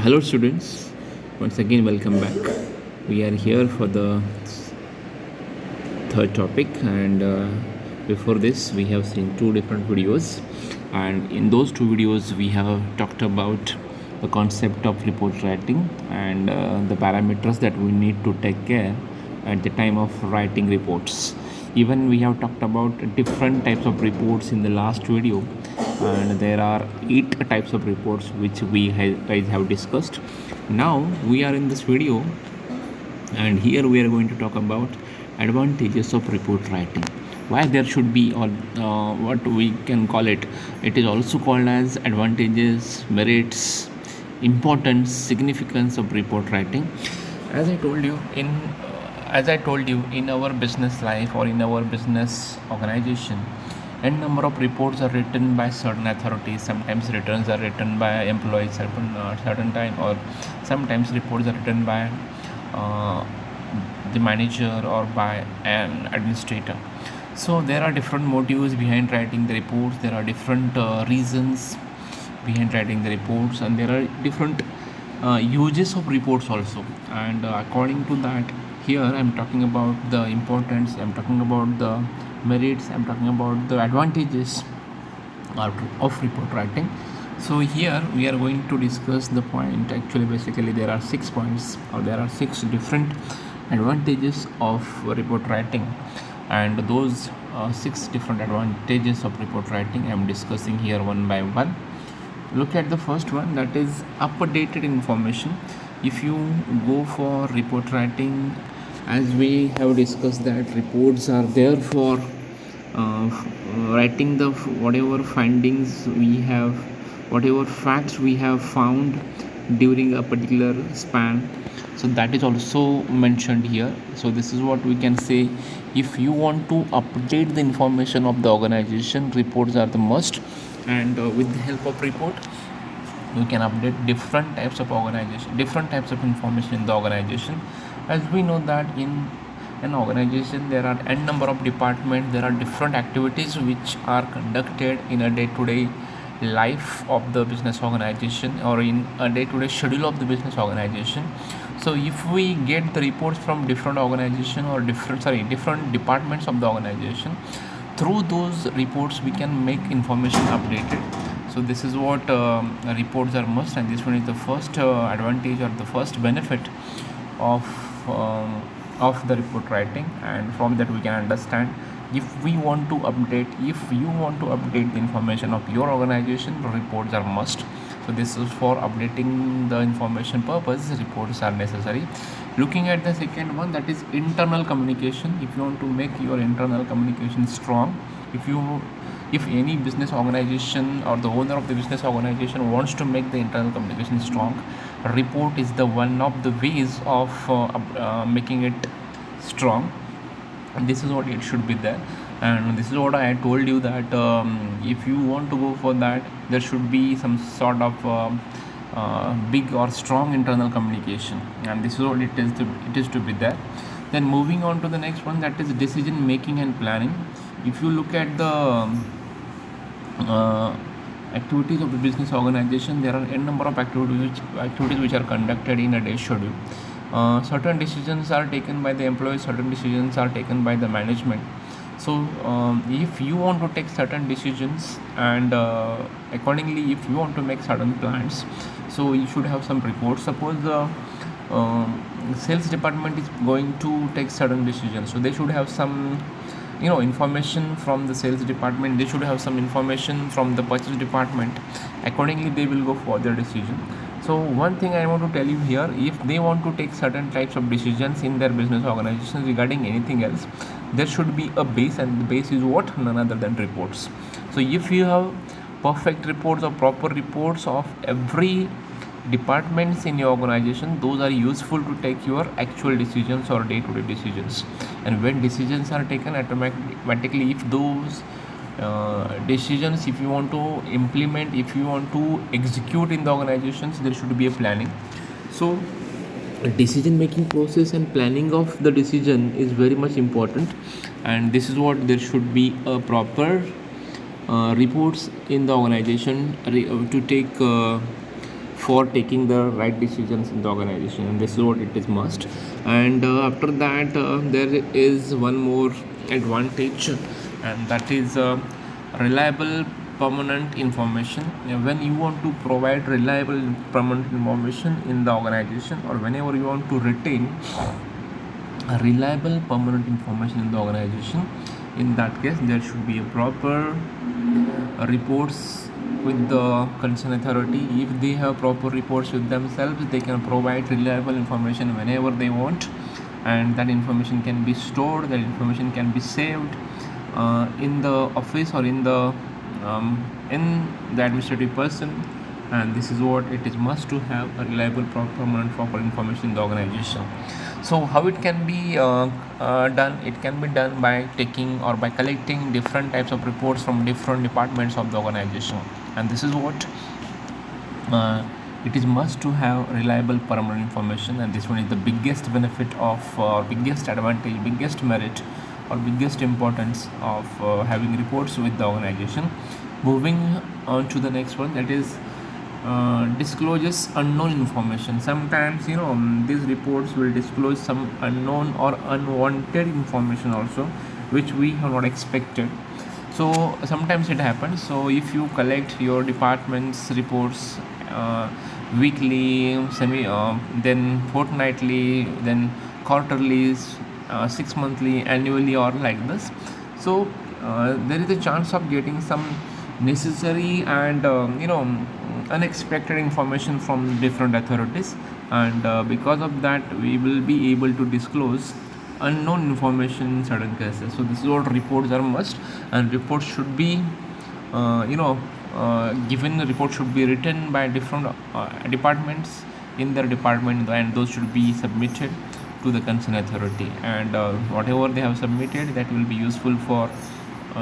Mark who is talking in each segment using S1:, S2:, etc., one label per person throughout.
S1: Hello, students. Once again, welcome back. We are here for the third topic, and before this, we have seen two different videos. And in those two videos, we have talked about the concept of report writing and the parameters that we need to take care at the time of writing reports. Even we have talked about different types of reports in the last video, and there are 8 types of reports which we guys have discussed. Now we are in this video, and here we are going to talk about advantages of report writing, why there should be, or what we can call it. It is also called as advantages, merits, importance, significance of report writing. As I told you in in our business life or in our business organization, n number of reports are written by certain authorities. Sometimes returns are written by employees certain time, or sometimes reports are written by uh, the manager or by an administrator. So there are different motives behind writing the reports. There are different reasons behind writing the reports, and there are different uses of reports also. And according to that, here I'm talking about the importance, I'm talking about the merits, I'm talking about the advantages of report writing. So here we are going to discuss the point. Actually, basically there are 6 points, or there are 6 different advantages of report writing, and those 6 different advantages of report writing I'm discussing here one by one. Look at the first one, that is updated information. If you go for report writing, as we have discussed, that reports are there for writing the whatever findings we have, whatever facts we have found during a particular span. So that is also mentioned here. So this is what we can say. If you want to update the information of the organization, reports are the must. And with the help of report, we can update different types of organization, different types of information in the organization. As we know that in an organization there are n number of departments, there are different activities which are conducted in a day-to-day life of the business organization, or in a day-to-day schedule of the business organization. So if we get the reports from different organization or different departments of the organization, through those reports we can make information updated. So this is what reports are must, and this one is the first advantage or the first benefit of um, of the report writing. And from that we can understand, if we want to update, if you want to update the information of your organization, reports are must. So this is for updating the information purpose, reports are necessary. Looking at the second one, that is internal communication. If you want to make your internal communication strong, if any business organization or the owner of the business organization wants to make the internal communication strong, report is the one of the ways of making it strong. And this is what it should be there. And this is what I told you, that if you want to go for that, there should be some sort of big or strong internal communication, and this is what it is to be there. Then moving on to the next one, that is decision making and planning. If you look at the uh, activities of the business organization, there are n number of activities which are conducted in a day schedule. Certain decisions are taken by the employees, certain decisions are taken by the management. So if you want to take certain decisions, and accordingly if you want to make certain plans, so you should have some reports. Suppose the sales department is going to take certain decisions, so they should have some information from the sales department, they should have some information from the purchase department. Accordingly they will go for their decision. So one thing I want to tell you here, if they want to take certain types of decisions in their business organizations regarding anything else, there should be a base, and the base is what? None other than reports. So if you have perfect reports or proper reports of every departments in your organization, those are useful to take your actual decisions or day-to-day decisions. And when decisions are taken, automatically if those decisions, if you want to implement, if you want to execute in the organizations, there should be a planning. So decision making process and planning of the decision is very much important, and this is what there should be a proper reports in the organization to take for taking the right decisions in the organization, and this is what it is must. And after that, there is one more advantage, and that is reliable permanent information. When you want to provide reliable permanent information in the organization, or whenever you want to retain a reliable permanent information in the organization, in that case there should be a proper reports with the concerned authority. If they have proper reports with themselves, they can provide reliable information whenever they want, and that information can be stored, that information can be saved in the office or in the administrative person. And this is what it is must to have a reliable permanent proper information in the organization. So how it can be done? It can be done by taking or by collecting different types of reports from different departments of the organization, and this is what it is must to have reliable permanent information. And this one is the biggest benefit of biggest advantage, biggest merit, or biggest importance of having reports with the organization. Moving on to the next one, that is discloses unknown information. Sometimes these reports will disclose some unknown or unwanted information also, which we have not expected. So sometimes it happens. So if you collect your department's reports weekly, then fortnightly, then quarterly, 6 monthly, annually, or like this, so there is a chance of getting some necessary and unexpected information from different authorities, and because of that we will be able to disclose unknown information in certain cases. So this is what reports are must, and reports should be given. The report should be written by different departments in their department, and those should be submitted to the concerned authority, and whatever they have submitted, that will be useful for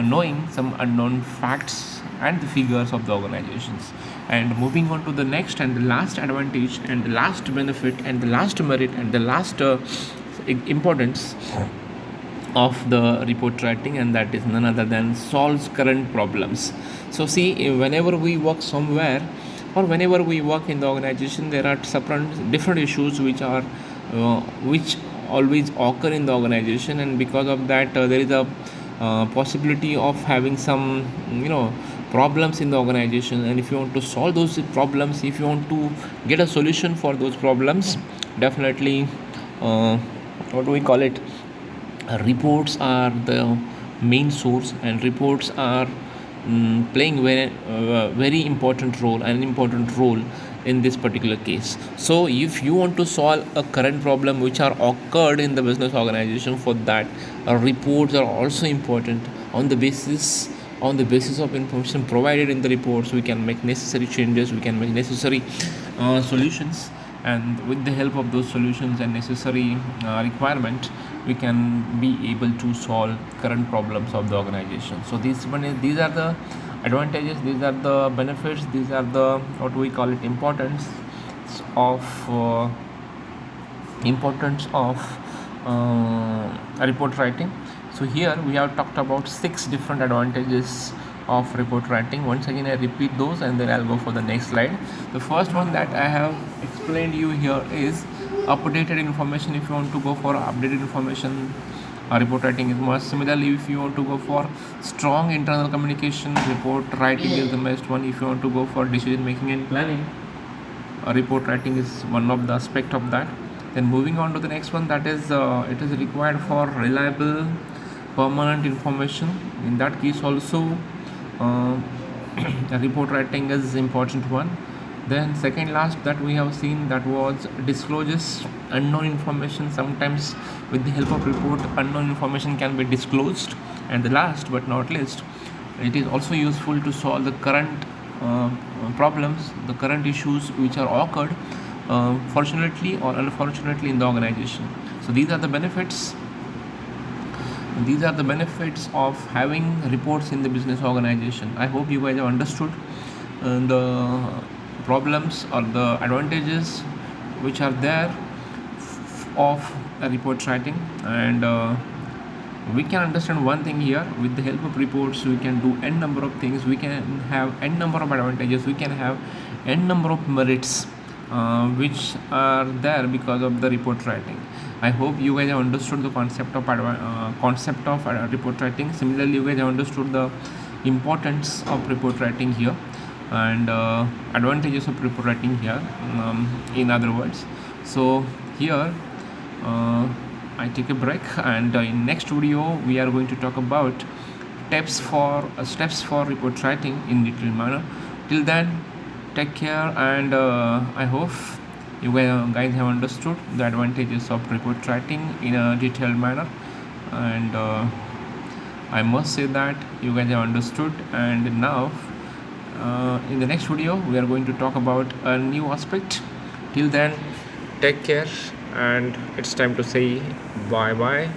S1: knowing some unknown facts and the figures of the organizations. And moving on to the next and the last advantage and the last benefit and the last merit and the last importance of the report writing, and that is none other than solves current problems. So see, whenever we work somewhere or whenever we work in the organization, there are different issues which always occur in the organization, and because of that there is a possibility of having some problems in the organization. And if you want to solve those problems, if you want to get a solution for those problems, definitely what do we call it, reports are the main source, and reports are playing very important role, an important role in this particular case. So if you want to solve a current problem which are occurred in the business organization, for that reports are also important. On the basis of information provided in the reports, we can make necessary changes, we can make necessary solutions, and with the help of those solutions and necessary requirement, we can be able to solve current problems of the organization. So these are the advantages, these are the benefits, these are the what we call it importance of report writing. So here we have talked about 6 different advantages of report writing. Once again I repeat those, and then I'll go for the next slide. The first one that I have explained you here is updated information. If you want to go for updated information, report writing is must. Similarly, if you want to go for strong internal communication, report writing is the best one. If you want to go for decision making and planning, report writing is one of the aspect of that. Then moving on to the next one, that is it is required for reliable permanent information. In that case also report writing is important one. Then second last that we have seen, that was discloses unknown information. Sometimes with the help of report, unknown information can be disclosed. And the last but not least, it is also useful to solve the current problems, the current issues which are occurred fortunately or unfortunately in the organization. So these are the benefits of having reports in the business organization. I hope you guys have understood the problems or the advantages which are there of report writing. And we can understand one thing here: with the help of reports we can do n number of things, we can have n number of advantages, we can have n number of merits which are there because of the report writing. I hope you guys have understood the concept of report writing. Similarly, you guys have understood the importance of report writing here, and advantages of report writing here, in other words. So here I take a break, and in next video we are going to talk about steps for report writing in detailed manner. Till then, take care, and I hope you guys have understood the advantages of report writing in a detailed manner, and I must say that you guys have understood. And now in the next video we are going to talk about a new aspect. Till then, take care, and it's time to say bye bye.